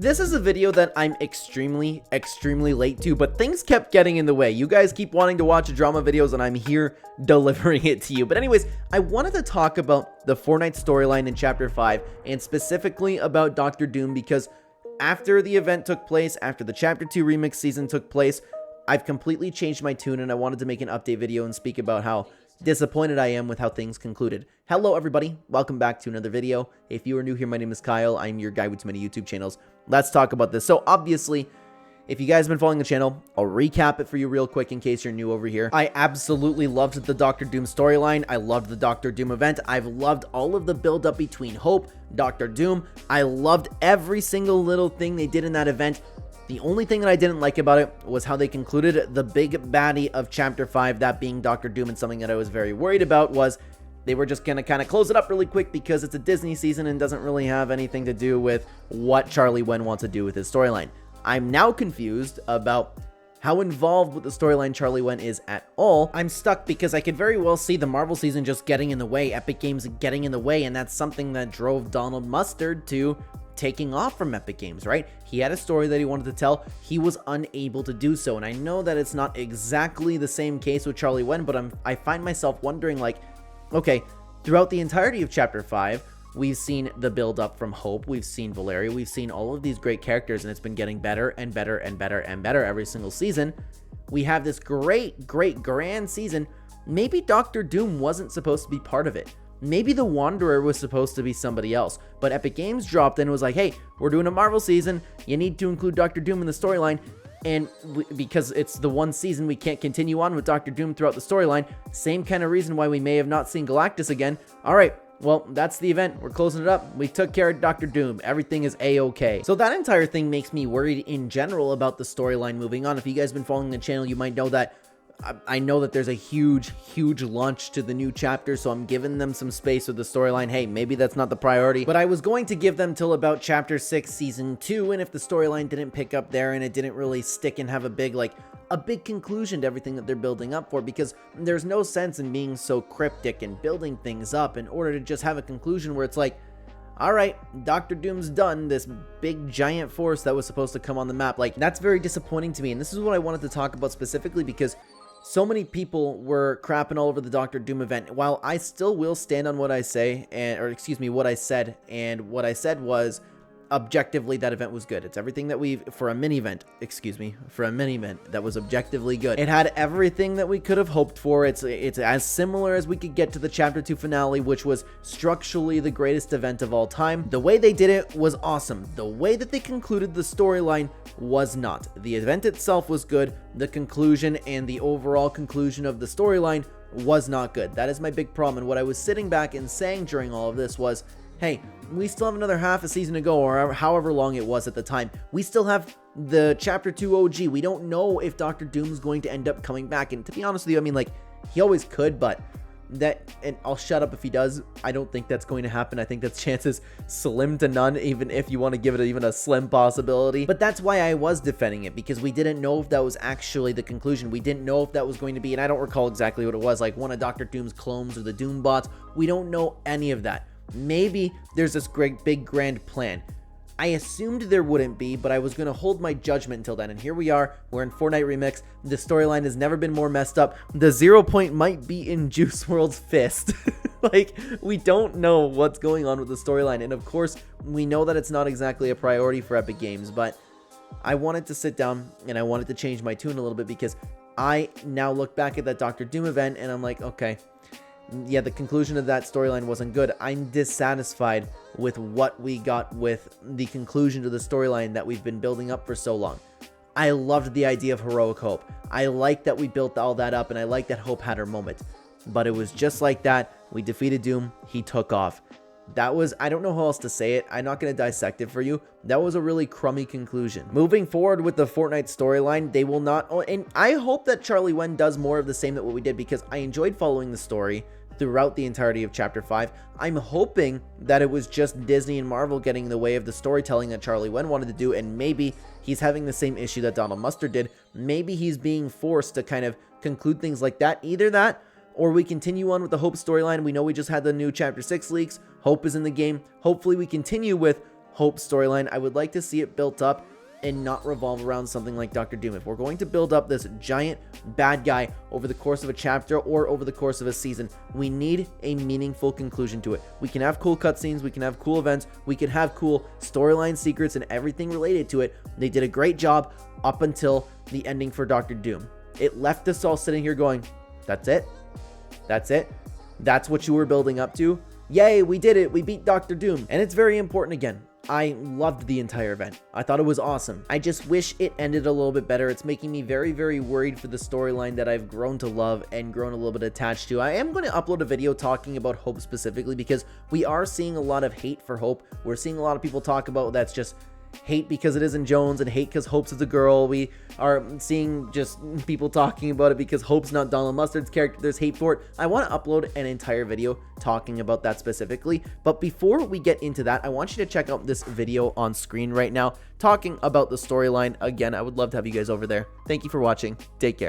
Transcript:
This is a video that I'm extremely late to, but things kept getting in the way. You guys keep wanting to watch drama videos and I'm here delivering it to you. But anyways, I wanted to talk about the Fortnite storyline in Chapter 5 and specifically about Dr. Doom because after the event took place, after the Chapter 2 remix season took place, I've completely changed my tune and I wanted to make an update video and speak about how disappointed I am with how things concluded. Hello everybody, welcome back to another video. If you are new here, my name is Kyle. I'm your guy with too many YouTube channels. Let's talk about this. So obviously, if you guys have been following the channel, I'll recap it for you real quick in case you're new over here. I absolutely loved the Dr. Doom storyline. I loved the Dr. Doom event. I've loved all of the build up between Hope, Dr. Doom. I loved every single little thing they did in that event. The only thing that I didn't like about it was how they concluded the big baddie of Chapter 5, that being Dr. Doom, and something that I was very worried about was they were just going to kind of close it up really quick because it's a Disney season and doesn't really have anything to do with what Charlie Wen wants to do with his storyline. I'm now confused about how involved with the storyline Charlie Wen is at all. I'm stuck because I could very well see the Marvel season just getting in the way, Epic Games getting in the way, and that's something that drove Donald Mustard to taking off from Epic Games, right? He had a story that he wanted to tell. He was unable to do so. And I know that it's not exactly the same case with Charlie Wen, but I find myself wondering, like, okay, throughout the entirety of Chapter 5, we've seen the build up from Hope, we've seen Valeria, we've seen all of these great characters, and it's been getting better and better and better and better every single season. We have this great, grand season. Maybe Dr. Doom wasn't supposed to be part of it. Maybe the Wanderer was supposed to be somebody else, but Epic Games dropped in and was like, hey, we're doing a Marvel season, you need to include Dr. Doom in the storyline, and because it's the one season, we can't continue on with Dr. Doom throughout the storyline. Same kind of reason why we may have not seen Galactus again. Alright, well, that's the event, we're closing it up, we took care of Dr. Doom, everything is a-okay. So that entire thing makes me worried in general about the storyline moving on. If you guys have been following the channel, you might know that I know that there's a huge launch to the new chapter, so I'm giving them some space with the storyline. Hey, maybe that's not the priority, but I was going to give them till about Chapter 6, Season 2, and if the storyline didn't pick up there and it didn't really stick and have a big conclusion to everything that they're building up for, because there's no sense in being so cryptic and building things up in order to just have a conclusion where it's like, alright, Dr. Doom's done, this big giant force that was supposed to come on the map. Like, that's very disappointing to me, and this is what I wanted to talk about specifically because so many people were crapping all over the Dr. Doom event. While I still will stand on what I say, what I said, and what I said was, objectively, that event was good. It's everything that for a mini event that was objectively good. It had everything that we could have hoped for. It's as similar as we could get to the Chapter 2 finale, which was structurally the greatest event of all time. The way they did it was awesome. The way that they concluded the storyline was not. The event itself was good. The conclusion and the overall conclusion of the storyline was not good. That is my big problem. And what I was sitting back and saying during all of this was, hey, we still have another half a season to go, or however long it was at the time. We still have the Chapter 2 OG. We don't know if Dr. Doom's going to end up coming back. And to be honest with you, I mean, like, he always could, but and I'll shut up if he does. I don't think that's going to happen. I think that chances slim to none, even if you want to give it even a slim possibility. But that's why I was defending it, because we didn't know if that was actually the conclusion. We didn't know if that was going to be, and I don't recall exactly what it was, like one of Dr. Doom's clones or the Doom bots. We don't know any of that. Maybe there's this great big grand plan. I assumed there wouldn't be, but I was going to hold my judgment until then, and here we are. We're in Fortnite Remix. The storyline has never been more messed up. The 0 point might be in Juice WRLD's fist. Like, we don't know what's going on with the storyline, and of course, we know that it's not exactly a priority for Epic Games, but I wanted to sit down, and I wanted to change my tune a little bit, because I now look back at that Dr. Doom event, and I'm like, okay, yeah, the conclusion of that storyline wasn't good. I'm dissatisfied with what we got with the conclusion to the storyline that we've been building up for so long. I loved the idea of Heroic Hope. I like that we built all that up, and I like that Hope had her moment. But it was just like that. We defeated Doom. He took off. That was, I don't know how else to say it. I'm not going to dissect it for you. That was a really crummy conclusion. Moving forward with the Fortnite storyline, they will not, and I hope that Charlie Wen does more of the same that what we did, because I enjoyed following the story throughout the entirety of Chapter 5. I'm hoping that it was just Disney and Marvel getting in the way of the storytelling that Charlie Wen wanted to do, and maybe he's having the same issue that Donald Mustard did. Maybe he's being forced to kind of conclude things like that. Either that, or we continue on with the Hope storyline. We know we just had the new Chapter 6 leaks. Hope is in the game. Hopefully we continue with Hope storyline. I would like to see it built up and not revolve around something like Dr. Doom. If we're going to build up this giant bad guy over the course of a chapter or over the course of a season, we need a meaningful conclusion to it. We can have cool cutscenes, we can have cool events, we can have cool storyline secrets and everything related to it. They did a great job up until the ending for Dr. Doom. It left us all sitting here going, that's it? That's it? That's what you were building up to? Yay, we did it. We beat Dr. Doom. And it's very important again. I loved the entire event. I thought it was awesome. I just wish it ended a little bit better. It's making me very, very worried for the storyline that I've grown to love and grown a little bit attached to. I am going to upload a video talking about Hope specifically because we are seeing a lot of hate for Hope. We're seeing a lot of people talk about that's just hate because it isn't Jones and hate because Hope's is a girl. We are seeing just people talking about it because Hope's not Donald Mustard's character. There's hate for it. I want to upload an entire video talking about that specifically. But before we get into that, I want you to check out this video on screen right now talking about the storyline. Again, I would love to have you guys over there. Thank you for watching. Take care.